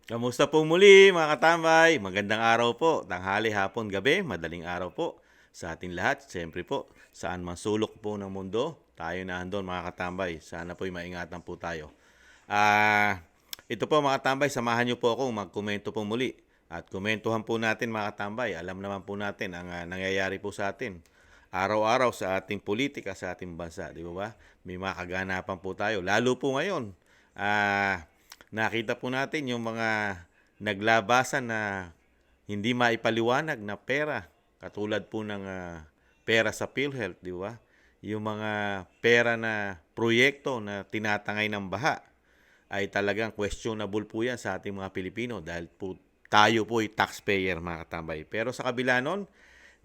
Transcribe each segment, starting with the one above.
Kamusta po muli mga katambay? Magandang araw po, tanghali, hapon, gabi, madaling araw po sa ating lahat. Siyempre po, saan man sulok po ng mundo, tayo na andon mga katambay. Sana po'y maingatan po tayo. Ito po mga katambay, samahan niyo po akong magkomento po muli. At komentuhan po natin mga katambay, alam naman po natin ang nangyayari po sa atin. Araw-araw sa ating politika, sa ating bansa, di ba? May mga kaganapan po tayo, lalo po ngayon. Nakita po natin yung mga naglabasan na hindi maipaliwanag na pera. Katulad po ng pera sa PhilHealth, di ba? Yung mga pera na proyekto na tinatangay ng baha ay talagang questionable po yan sa ating mga Pilipino dahil po tayo po ay taxpayer mga katambay. Pero sa kabila nun,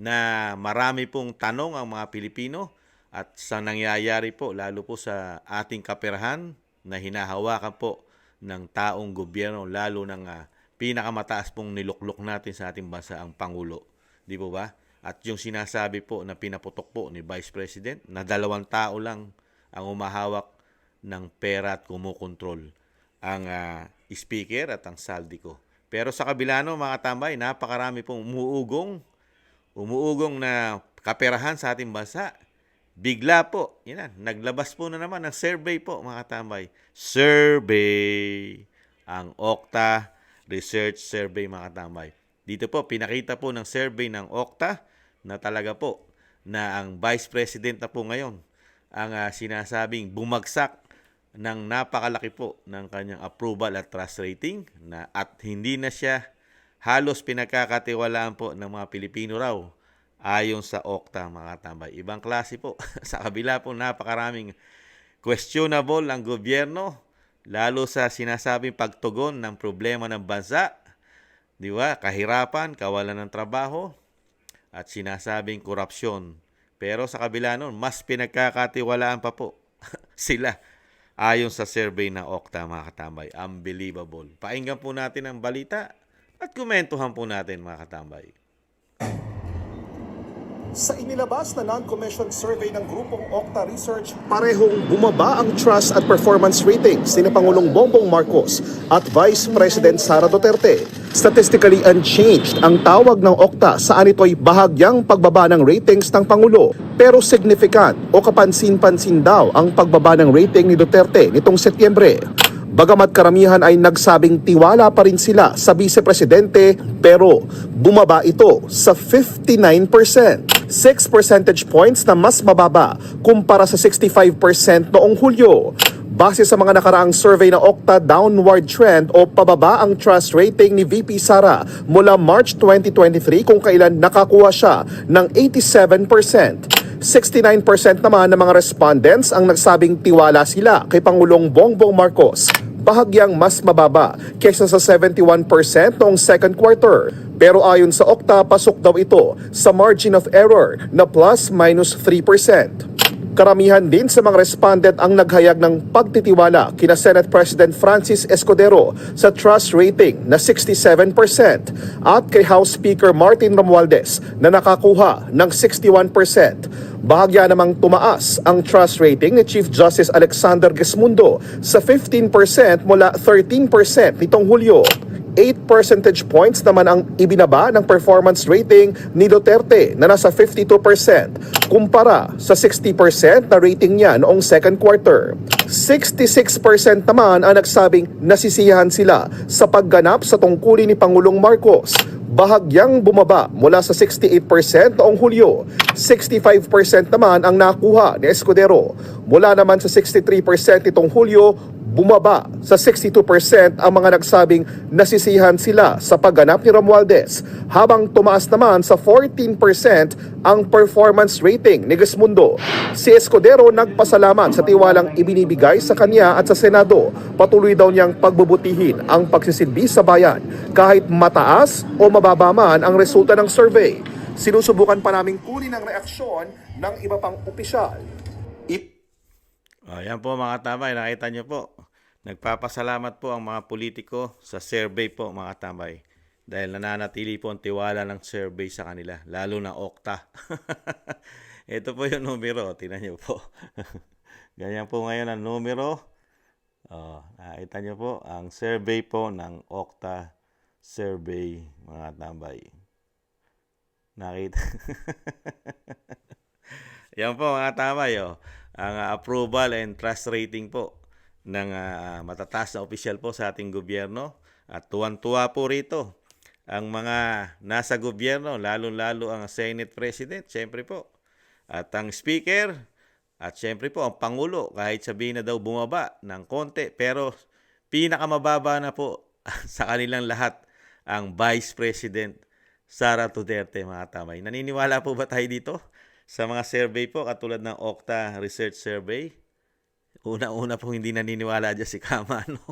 na marami pong tanong ang mga Pilipino at sa nangyayari po, lalo po sa ating kaperahan na hinahawakan po ng taong gobyerno, lalo ng pinakamataas pong niluklok natin sa ating bansa, ang Pangulo. Di po ba? At yung sinasabi po na pinaputok po ni Vice President na 2 tao lang ang umahawak ng pera at kumukontrol, ang speaker at ang saldiko. Pero sa kabila no, mga tambay, napakarami pong umuugong na kaperahan sa ating bansa. Bigla po, yan, naglabas po na naman ng survey po mga tambay. Survey, ang Okta Research Survey mga tambay. Dito po, pinakita po ng survey ng Okta na talaga po na ang Vice President na po ngayon ang sinasabing bumagsak ng napakalaki po ng kanyang approval at trust rating na at hindi na siya halos pinagkakatiwalaan po ng mga Pilipino raw ayon sa Okta mga tambay. Ibang klase po. Sa kabila po napakaraming questionable ang gobyerno lalo sa sinasabing pagtugon ng problema ng bansa, di ba? Kahirapan, kawalan ng trabaho at sinasabing korupsyon. Pero sa kabila nun, mas pinagkakatiwalaan pa po sila ayon sa survey ng Okta mga katambay. Unbelievable. Pakinggan po natin ang balita at komentuhan po natin mga katambay. Sa inilabas na non-commissioned survey ng grupong Okta Research, parehong bumaba ang trust at performance ratings ni Pangulong Bongbong Marcos at Vice President Sara Duterte. Statistically unchanged ang tawag ng Okta saan ito'y bahagyang pagbaba ng ratings ng Pangulo. Pero significant o kapansin-pansin daw ang pagbaba ng rating ni Duterte nitong Setyembre. Bagamat karamihan ay nagsabing tiwala pa rin sila sa Vice Presidente, pero bumaba ito sa 59%. 6 percentage points na mas mababa kumpara sa 65% noong Hulyo. Base sa mga nakaraang survey ng Okta, downward trend o pababa ang trust rating ni VP Sara mula March 2023 kung kailan nakakuha siya ng 87%. 69% naman ng mga respondents ang nagsabing tiwala sila kay Pangulong Bongbong Marcos. Bahagyang mas mababa kaysa sa 71% noong second quarter. Pero ayon sa Okta, pasok daw ito sa margin of error na plus-3%. Karamihan din sa mga respondent ang naghayag ng pagtitiwala kina Senate President Francis Escudero sa trust rating na 67% at kay House Speaker Martin Romualdez na nakakuha ng 61%. Bahagya namang tumaas ang trust rating ni Chief Justice Alexander Gesmundo sa 15% mula 13% nitong Hulyo. 8 percentage points naman ang ibinaba ng performance rating ni Duterte na nasa 52% kumpara sa 60% na rating niya noong second quarter. 66% naman ang nagsabing nasisiyahan sila sa pagganap sa tungkulin ni Pangulong Marcos. Bahagyang bumaba mula sa 68% noong Hulyo. 65% naman ang nakuha ni Escudero. Mula naman sa 63% nitong Hulyo, bumaba sa 62% ang mga nagsabing nasisihan sila sa pagganap ni Romualdez, habang tumaas naman sa 14% ang performance rating ni Gesmundo. Si Escudero nagpasalamat sa tiwalang ibinibigay sa kanya at sa Senado. Patuloy daw niyang pagbubutihin ang pagsisilbi sa bayan kahit mataas o mababa man ang resulta ng survey. Sinusubukan pa naming kunin ang reaksyon ng iba pang opisyal. Ayan po mga tambay, nakita nyo po. Nagpapasalamat po ang mga politiko sa survey po mga tambay. Dahil nananatili po ang tiwala ng survey sa kanila, lalo na Okta. Ito po yung numero, tingnan nyo po. Ganyan po ngayon ang numero Nakita niyo po ang survey po ng Okta survey, mga tambay. Nakita. Yan po mga tambay, ang approval and trust rating po ng matataas na opisyal po sa ating gobyerno. At tuwan-tuwa po rito ang mga nasa gobyerno, lalo-lalo ang Senate President, syempre po. At ang Speaker, at syempre po ang Pangulo, kahit sabihin na daw bumaba ng konti, pero pinakamababa na po sa kanilang lahat ang Vice President Sara Duterte, mga tamay. Naniniwala po ba tayo dito sa mga survey po katulad ng Okta Research Survey? Una-una po hindi naniniwala dyan si Kamano.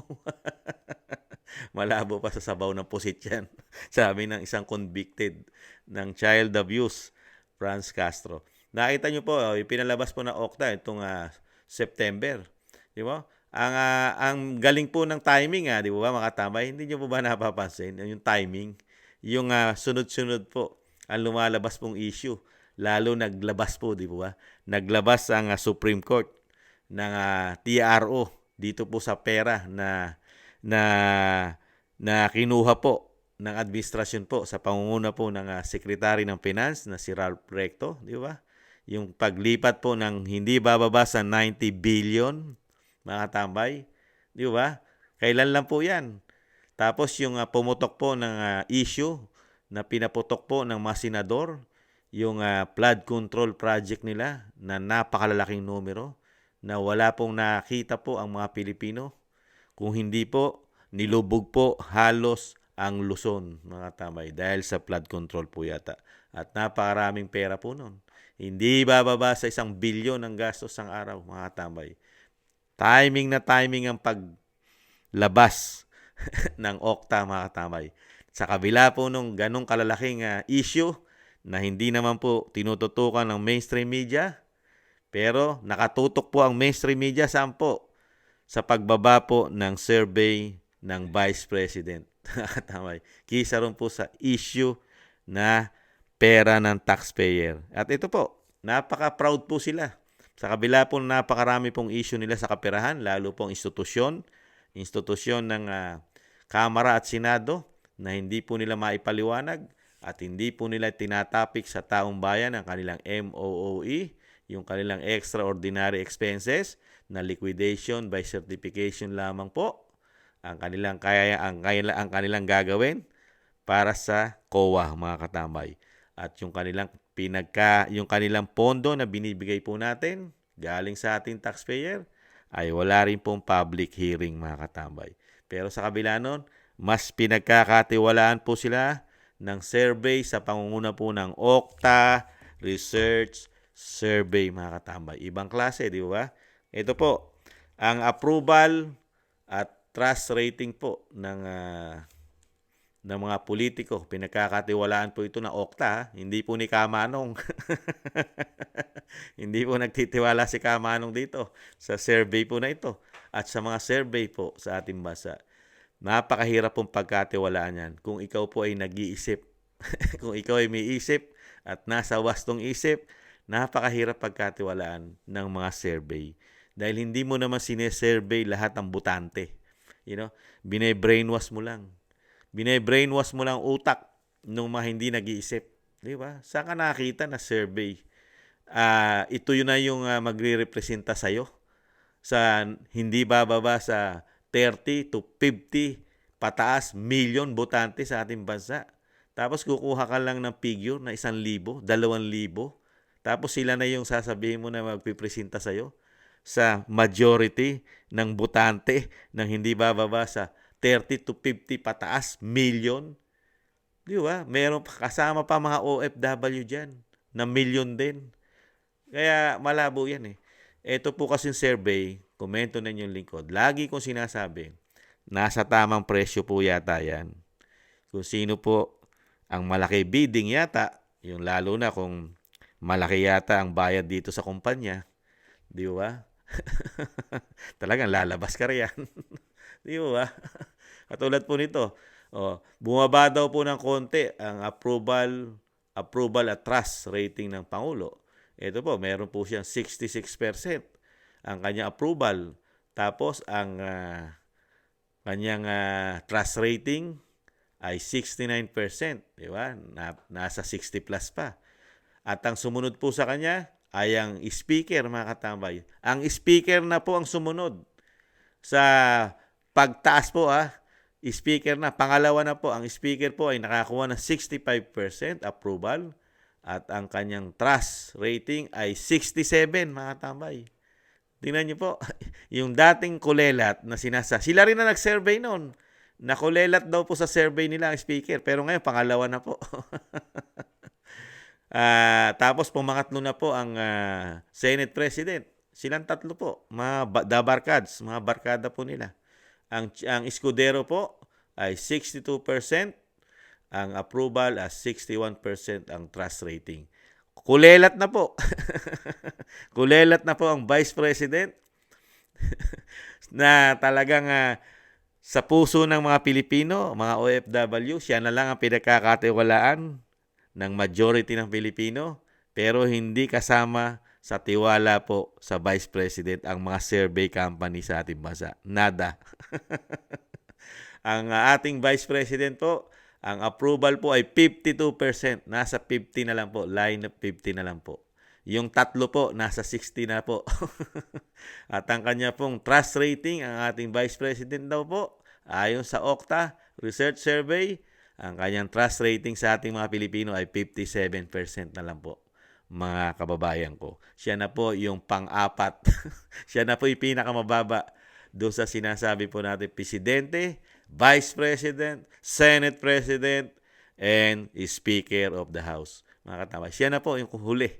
Malabo pa sa sabaw ng pusit yan. Sabi ng isang convicted ng child abuse, Franz Castro. Nakita nyo po, pinalabas po ng Okta itong September. Di ba? Ang galing po ng timing, di ba mga tambay? Hindi nyo po ba napapansin? Yung timing, yung sunod-sunod po ang lumalabas pong issue. Lalo naglabas po, di ba? Naglabas ang Supreme Court ng TRO dito po sa pera na kinuha po ng administrasyon po sa pangunguna po ng Secretary ng Finance na si Ralph Recto, di ba? Yung paglipat po ng hindi bababa sa 90 billion, mga tambay, di ba? Kailan lang po yan? Tapos yung pumutok po ng issue na pinaputok po ng mga senador, yung flood control project nila na napakalalaking numero na wala pong nakita po ang mga Pilipino. Kung hindi po, nilubog po halos ang Luzon, mga tambay, dahil sa flood control po yata. At napakaraming pera po nun. Hindi bababa sa 1 bilyon ang gastos ng araw, mga tambay. Timing na timing ang paglabas ng Okta, mga tambay. Sa kabila po nung ganong kalalaking issue na hindi naman po tinututukan ng mainstream media, pero nakatutok po ang mainstream media saan po? Sa pagbaba po ng survey ng Vice President. Kisa ron po sa issue na pera ng taxpayer. At ito po, napaka-proud po sila. Sa kabila po napakarami pong issue nila sa kaperahan, lalo pong institusyon ng Kamara at Senado na hindi po nila maipaliwanag at hindi po nila tinatapik sa taong bayan ang kanilang MOOE, yung kanilang extraordinary expenses na liquidation by certification lamang po ang kanilang gagawin para sa COA, mga katambay. At yung kanilang pondo na binibigay po natin galing sa ating taxpayer ay wala rin pong public hearing, mga katambay. Pero sa kabila nun, mas pinagkakatiwalaan po sila ng survey sa pangunguna po ng Okta Research Survey, mga katambay. Ibang klase, di ba? Ito po, ang approval at trust rating po ng mga politiko. Pinagkakatiwalaan po ito ng Okta, hindi po ni Kamanong. Hindi po nagtitiwala si Kamanong dito sa survey po na ito at sa mga survey po sa ating bansa. Napakahirap pong pagkatiwalaan yan kung ikaw po ay nag-iisip. Kung ikaw ay may isip at nasa wastong isip, napakahirap pagkatiwalaan ng mga survey. Dahil hindi mo naman sinesurvey lahat ng butante. Bine-brainwash mo lang. Bine-brainwash mo lang utak ng mga hindi nag-iisip. Di ba? Saan ka nakakita na survey? Ito yun na yung magre-representa sa'yo sa hindi bababa sa 30 to 50 pataas million botante sa ating bansa. Tapos kukuha ka lang ng figure na 1,000, 2,000. Tapos sila na yung sasabihin mo na magpipresenta sa'yo sa majority ng botante ng hindi bababa sa 30 to 50 pataas million. Di ba? Meron kasama pa mga OFW dyan na million din. Kaya malabo yan eh. Ito po kasing survey, komento na yung lingkod. Lagi kong sinasabi, nasa tamang presyo po yata yan. Kung sino po ang malaki bidding yata, yung lalo na kung malaki yata ang bayad dito sa kumpanya, di ba? Talagang lalabas ka riyan. Di ba? Katulad po nito, bumaba daw po ng konti ang approval at trust rating ng Pangulo. Ito po, meron po siyang 66% ang kanyang approval Tapos ang kanyang trust rating ay 69%, di ba? Nasa 60 plus pa. At ang sumunod po sa kanya ay ang speaker, mga katambay. Ang speaker na po ang sumunod sa pagtaas po speaker na. Pangalawa na po, ang speaker po ay nakakuha ng 65% approval at ang kanyang trust rating ay 67, mga katambay. Tingnan niyo po, yung dating kulelat na sila rin na nag-survey noon. Nakulelat daw po sa survey nila ang speaker, pero ngayon pangalawa na po. Tapos pumangatlo na po ang Senate President. Silang tatlo po, mga dabarkads, mga barkada po nila. Ang Escudero po ay 62%, ang approval as 61% ang trust rating. Kulelat na po. Kulelat na po ang Vice President na talagang sa puso ng mga Pilipino, mga OFW, siya na lang ang pinagkakatiwalaan ng majority ng Pilipino, pero hindi kasama sa tiwala po sa Vice President ang mga survey company sa ating bansa. Nada. Ang ating Vice President po, ang approval po ay 52%. Nasa 50 na lang po. Line of 50 na lang po. Yung tatlo po, nasa 60 na po. At ang kanya pong trust rating, ang ating Vice President daw po, ayon sa Okta Research Survey, ang kanyang trust rating sa ating mga Pilipino ay 57% na lang po, mga kababayan ko. Siya na po yung pang-apat. Siya na po yung pinakamababa doon sa sinasabi po natin, Presidente, Vice President, Senate President, and Speaker of the House. Mga katama, siya na po yung huli.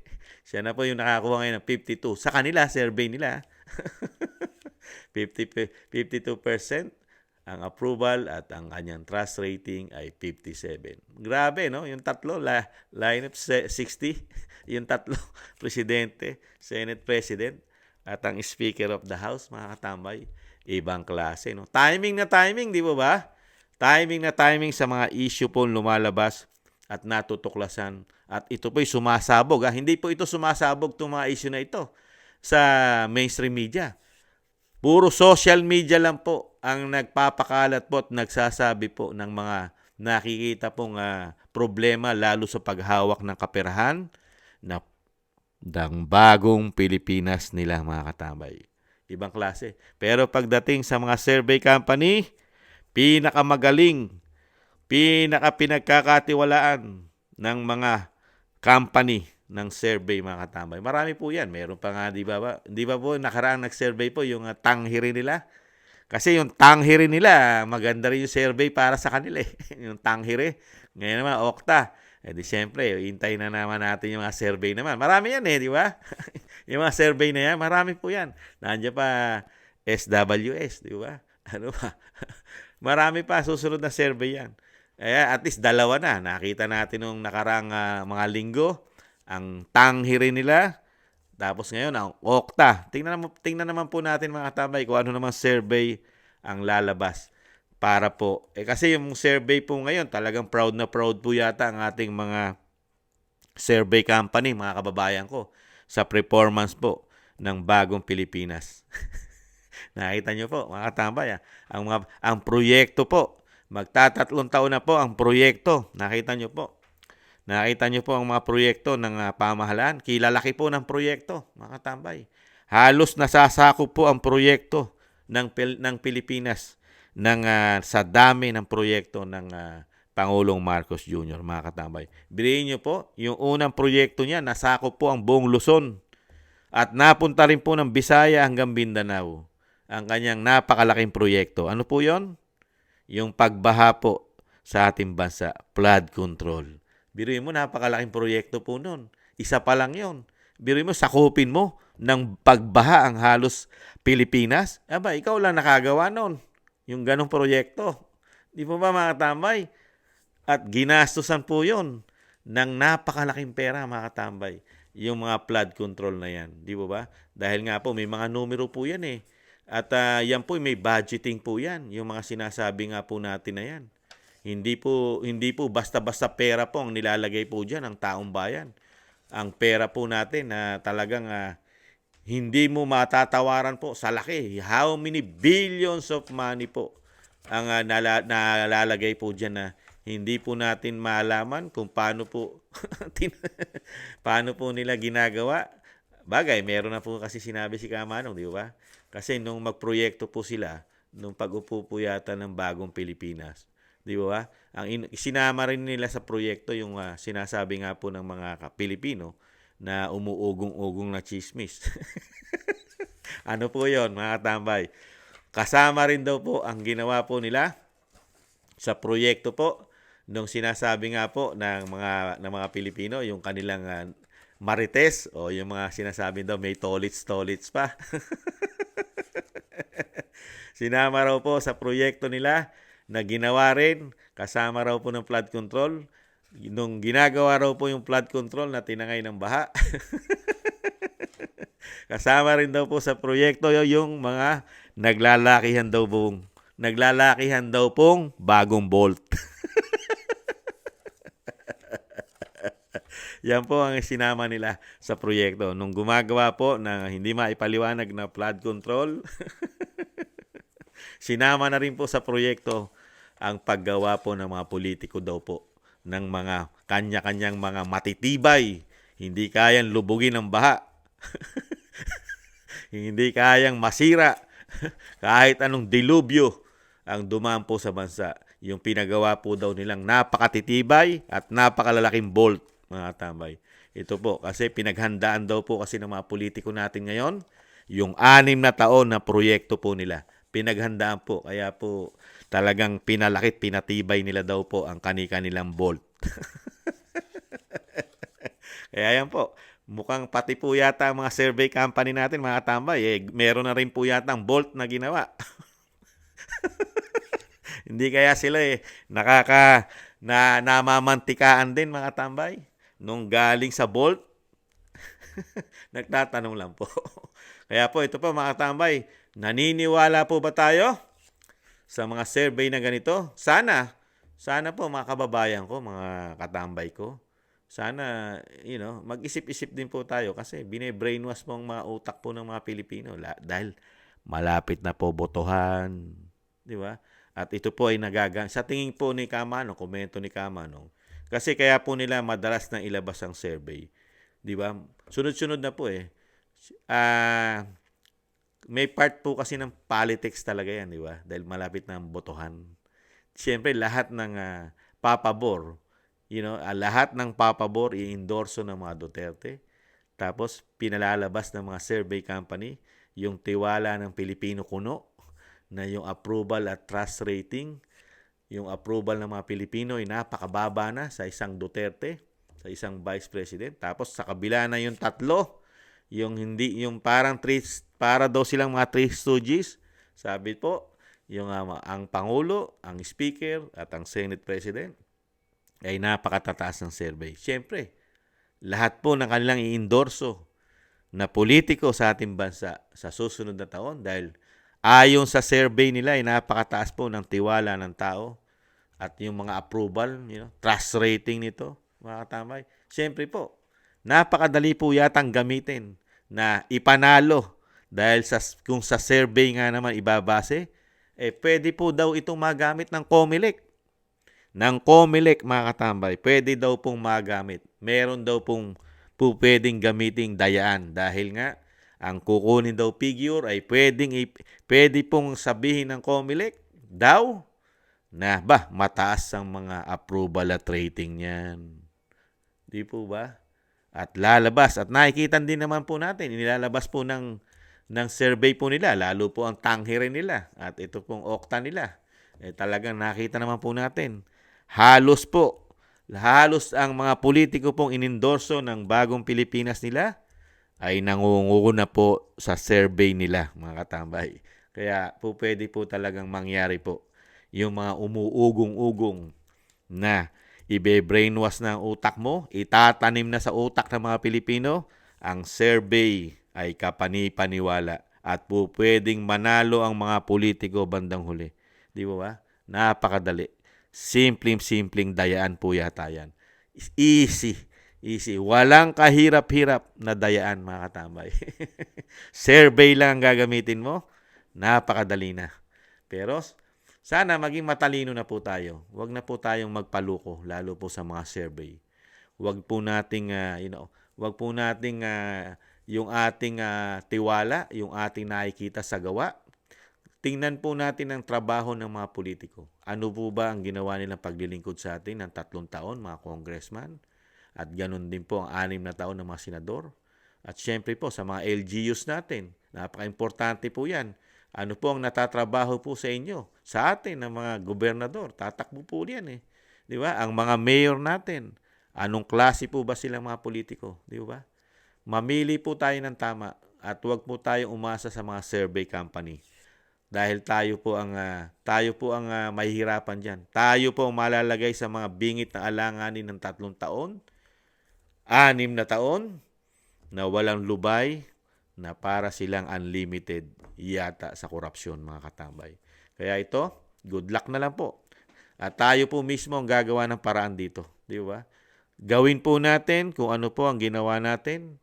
Siya na po yung nakakuha ngayon ng 52. Sa kanila, survey nila, 52% ang approval at ang kanyang trust rating ay 57. Grabe, no? Yung tatlo, line up 60. Yung tatlo, Presidente, Senate President, at ang Speaker of the House, mga katambay, ibang klase, no? Timing na timing, di ba? Timing na timing sa mga issue po lumalabas at natutuklasan. At ito po'y sumasabog. Hindi po ito sumasabog itong mga issue na ito sa mainstream media. Puro social media lang po ang nagpapakalat po at nagsasabi po ng mga nakikita pong problema lalo sa paghawak ng kaperahan na ng bagong Pilipinas nila, mga katambay. Ibang klase. Pero pagdating sa mga survey company, pinakamagaling, pinakapinagkakatiwalaan ng mga company ng survey, mga katambay. Marami po yan. Meron pa nga, di ba po, nakaraang nag-survey po yung tanghiri nila. Kasi yung tanghiri nila, maganda rin yung survey para sa kanila. Yung tanghiri. Ngayon naman, Okta. Di siyempre, hintay na naman natin yung mga survey naman. Marami yan di ba? Yung mga survey na yan, marami po yan. Nandiyan pa SWS, di ba? Ano ba? Marami pa, susunod na survey yan. At least dalawa na. Nakita natin nung nakarang mga linggo, ang tanghiri nila. Tapos ngayon, ang Okta. Tingnan naman po natin, mga tambay, kung ano namang survey ang lalabas. Para po, kasi yung survey po ngayon, talagang proud na proud po yata ang ating mga survey company, mga kababayan ko, sa performance po ng bagong Pilipinas. Nakita nyo po, mga katambay, ang proyekto po, magtatatlong taon na po ang proyekto. Nakita nyo po. Nakita nyo po ang mga proyekto ng pamahalaan. Kilalaki po ng proyekto, mga katambay. Halos nasasakop po ang proyekto ng Pilipinas sa dami ng proyekto ng Pangulong Marcos Jr., mga katambay. Bilihin nyo po, yung unang proyekto niya, nasakop po ang buong Luzon. At napunta rin po ng Bisaya hanggang Mindanao ang kanyang napakalaking proyekto. Ano po yon? Yung pagbaha po sa ating bansa, flood control. Biruin mo, napakalaking proyekto po nun. Isa pa lang yon. Biruin mo, sakupin mo ng pagbaha ang halos Pilipinas. Aba, ikaw lang nakagawa nun. Yung ganong proyekto. Di po ba, mga katambay? At ginastusan po yon ng napakalaking pera, mga katambay. Yung mga flood control na yan. Di po ba? Dahil nga po, may mga numero po yan At yan po, may budgeting po yan. Yung mga sinasabi nga po natin na yan. Hindi po basta-basta pera po ang nilalagay po diyan ng taong bayan. Ang pera po natin na talagang Hindi mo matatawaran po sa laki. How many billions of money po ang nalalagay po dyan na hindi po natin malaman kung paano po paano po nila ginagawa. Bagay, meron na po kasi sinabi si Kamanong, di ba? Kasi nung magproyekto po sila, nung pag-upo po yata ng bagong Pilipinas, di ba? Sinama rin nila sa proyekto yung sinasabi nga po ng mga Pilipino na umuugong-ugong na chismis. Ano po yon mga katambay? Kasama rin daw po ang ginawa po nila sa proyekto po nung sinasabi nga po ng mga Pilipino yung kanilang marites o yung mga sinasabi daw may tolits pa. Sinama raw po sa proyekto nila na ginawa rin kasama raw po ng flood control. Nung ginagawa raw po yung flood control na tinangay ng baha. Kasama rin daw po sa proyekto yung mga naglalakihan daw pong bagong Bolt. Yan po ang sinama nila sa proyekto. Nung gumagawa po na hindi maipaliwanag na flood control, sinama na rin po sa proyekto ang paggawa po ng mga politiko daw po ng mga kanya-kanyang mga matitibay. Hindi kayang lubugin ng baha. Hindi kayang masira kahit anong dilubyo ang dumaan po sa bansa. Yung pinagawa po daw nilang napakatitibay at napakalalaking Bolt, mga tambay. Ito po, kasi pinaghandaan daw po kasi ng mga politiko natin ngayon, yung 6 na taon na proyekto po nila. Pinaghandaan po, kaya po talagang pinalakit, pinatibay nila daw po ang kani-kanilang Bolt. Kaya yan po, mukhang pati po yata ang mga survey company natin, mga tambay, meron na rin po yata ang Bolt na ginawa. Hindi kaya sila namamantikaan din, mga tambay. Nung galing sa Bolt, nagtatanong lang po. Kaya po, ito po mga tambay, naniniwala po ba tayo sa mga survey na ganito? Sana po mga kababayan ko, mga katambay ko, sana, mag-isip-isip din po tayo kasi bine-brainwash po ang mga utak po ng mga Pilipino dahil malapit na po botohan, di ba? At ito po ay sa tingin po ni Kamanong, komento ni Kamanong, kasi kaya po nila madalas na ilabas ang survey, di ba? Sunod-sunod na po may part po kasi ng politics talaga yan, di ba? Dahil malapit na ang botohan. Siyempre, lahat ng papabor, lahat ng papabor i-endorso ng mga Duterte. Tapos, pinalalabas ng mga survey company yung tiwala ng Pilipino kuno na yung approval at trust rating, yung approval ng mga Pilipino ay napakababa na sa isang Duterte, sa isang Vice President. Tapos, sa kabila na yung tatlo, yung parang para daw silang mga three stooges, sabi po, yung ang Pangulo, ang Speaker, at ang Senate President, ay napakatataas ng survey. Siyempre, lahat po ng kanilang i-endorso na politiko sa ating bansa sa susunod na taon dahil ayon sa survey nila ay napakataas po ng tiwala ng tao at yung mga approval, trust rating nito, mga katamay. Siyempre po, napakadali po yatang gamitin na ipanalo dahil kung sa survey nga naman ibabase, pwede po daw itong magamit ng COMELEC. Mga katambay, pwede daw pong magamit. Meron daw pong pwedeng gamiting dayaan dahil nga ang kukunin daw figure ay pwede pong sabihin ng COMELEC daw na mataas ang mga approval at rating niyan. Di po ba? At lalabas at nakikita din naman po natin, inilalabas po ng survey po nila, lalo po ang tanghirin nila at ito pong okta nila. Talagang nakita naman po natin. Halos ang mga politiko pong inendorso ng bagong Pilipinas nila ay nangunguna po sa survey nila, mga katambay. Kaya po pwede po talagang mangyari po yung mga umuugong-ugong na ibe-brainwash na ang utak mo, itatanim na sa utak ng mga Pilipino, ang survey ay kapani-paniwala at po pwedeng manalo ang mga politiko bandang huli. Di ba? Napakadali. Simpleng-simpleng dayaan po yata yan. Easy. Easy. Walang kahirap-hirap na dayaan, mga katambay. Survey lang ang gagamitin mo. Napakadali na. Pero sana maging matalino na po tayo. Huwag na po tayong magpaluko, lalo po sa mga survey. Huwag po nating, huwag po nating yung ating tiwala, yung ating nakikita sa gawa. Tingnan po natin ang trabaho ng mga politiko. Ano po ba ang ginawa nilang paglilingkod sa atin ng 3 taon, mga congressman? At ganun din po ang 6 na taon ng mga senador. At syempre po sa mga LGUs natin, napaka-importante po yan. Ano po ang natatrabaho po sa inyo? Sa atin, ng mga gobernador, tatakbo po yan eh. Di ba? Ang mga mayor natin, anong klase po ba silang mga politiko? Di ba? Mamili po tayo ng tama at huwag po tayong umasa sa mga survey company. Dahil tayo po ang mahihirapan diyan. Tayo po ang malalagay sa mga bingit na alanganin ng 3 taon, 6 na taon na walang lubay na para silang unlimited yata sa korupsyon, mga katambay. Kaya ito, good luck na lang po. At tayo po mismo ang gagawa ng paraan dito, di ba? Gawin po natin kung ano po ang ginawa natin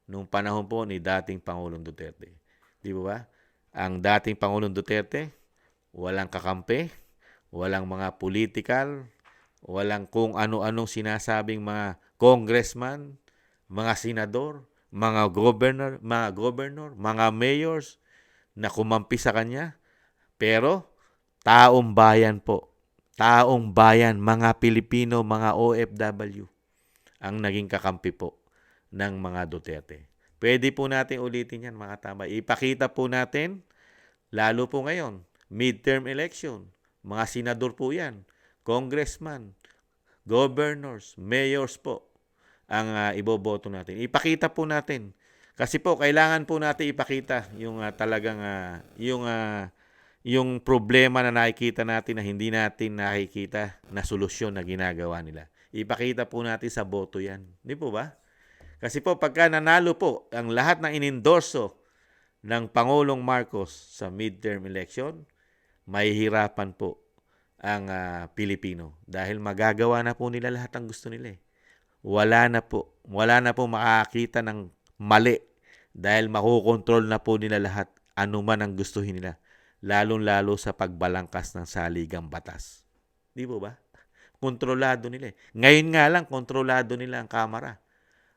nung panahon po ni dating Pangulong Duterte. Di ba? Ang dating Pangulong Duterte, walang kakampi, walang mga political, walang kung ano-anong sinasabing mga congressman, mga senador, mga governor, mga mayors na kumampi sa kanya. Pero taong bayan po, taong bayan, mga Pilipino, mga OFW ang naging kakampi po ng mga Duterte. Pwede po natin ulitin yan, mga tama. Ipakita po natin, lalo po ngayon, midterm election, mga senador po yan, congressman, governors, mayors po ang iboboto natin. Ipakita po natin. Kasi po, kailangan po natin ipakita yung talagang yung problema na nakikita natin na hindi natin nakikita na solusyon na ginagawa nila. Ipakita po natin sa boto yan. Di po ba? Kasi po, pagka nanalo po ang lahat ng inendorso ng Pangulong Marcos sa midterm election, mahihirapan po ang Pilipino dahil magagawa na po nila lahat ng gusto nila eh. Wala na po makakita ng mali dahil makukontrol na po nila lahat anuman ang gustuhin nila, lalong-lalo sa pagbalangkas ng saligang batas. Di po ba? Kontrolado nila eh. Ngayon nga lang, kontrolado nila ang Kamara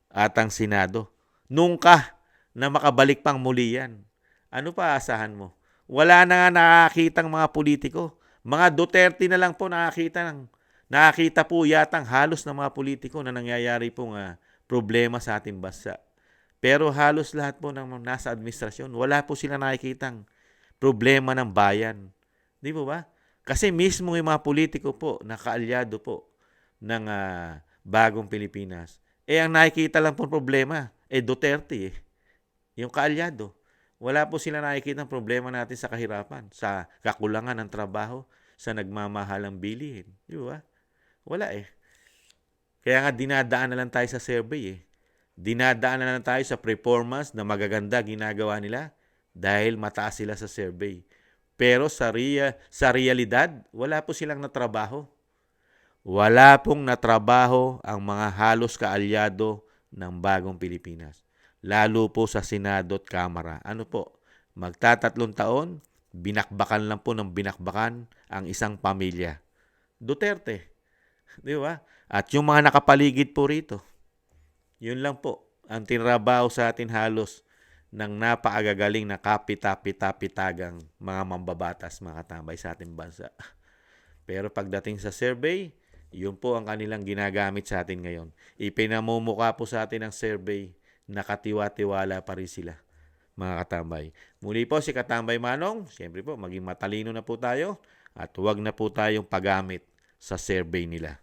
at ang Senado. Nungka na makabalik pang muli yan. Ano pa asahan mo? Wala na nga nakakitang mga politiko. Mga Duterte na lang po nakakita po yatang halos ng mga politiko na nangyayari pong problema sa ating bansa. Pero halos lahat po ng nasa administrasyon, wala po sila nakikitang problema ng bayan. Di po ba? Kasi mismo yung mga politiko po, nakaalyado po ng bagong Pilipinas, ang nakikita lang po problema, Duterte eh. Yung kaalyado. Wala po sila nakikita ng problema natin sa kahirapan, sa kakulangan ng trabaho, sa nagmamahalang bilihin. Di ba? Wala eh. Kaya nga dinadaan na lang tayo sa survey eh. Dinadaan na lang tayo sa performance na magaganda ginagawa nila dahil mataas sila sa survey. Pero sa realidad, wala po silang natrabaho. Wala pong natrabaho ang mga halos kaalyado ng bagong Pilipinas. Lalo po sa Senado at Kamara. Ano po? Magtatatlong taon, binakbakan lang po ng binakbakan ang isang pamilya. Duterte. Di ba? At yung mga nakapaligid po rito, yun lang po ang tinrabaho sa atin halos ng napaagagaling na kapita-pita-pitagang mga mambabatas, mga katambay sa ating bansa. Pero pagdating sa survey, yun po ang kanilang ginagamit sa atin ngayon. Ipinamumukha po sa atin ang survey, nakatiwa-tiwala pa rin sila, mga katambay. Muli po si Katambay Manong, siyempre po maging matalino na po tayo at huwag na po tayong paggamit sa survey nila.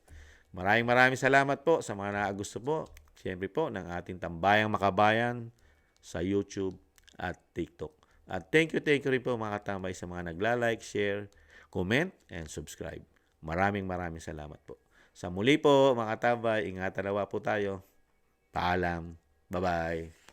Maraming salamat po sa mga nakagusto po, siyempre po ng ating Tambayang Makabayan sa YouTube at TikTok. At thank you rin po mga katambay sa mga nagla-like, share, comment, and subscribe. Maraming salamat po. Sa muli po mga katambay, ingatan nawa po tayo. Paalam. Bye-bye.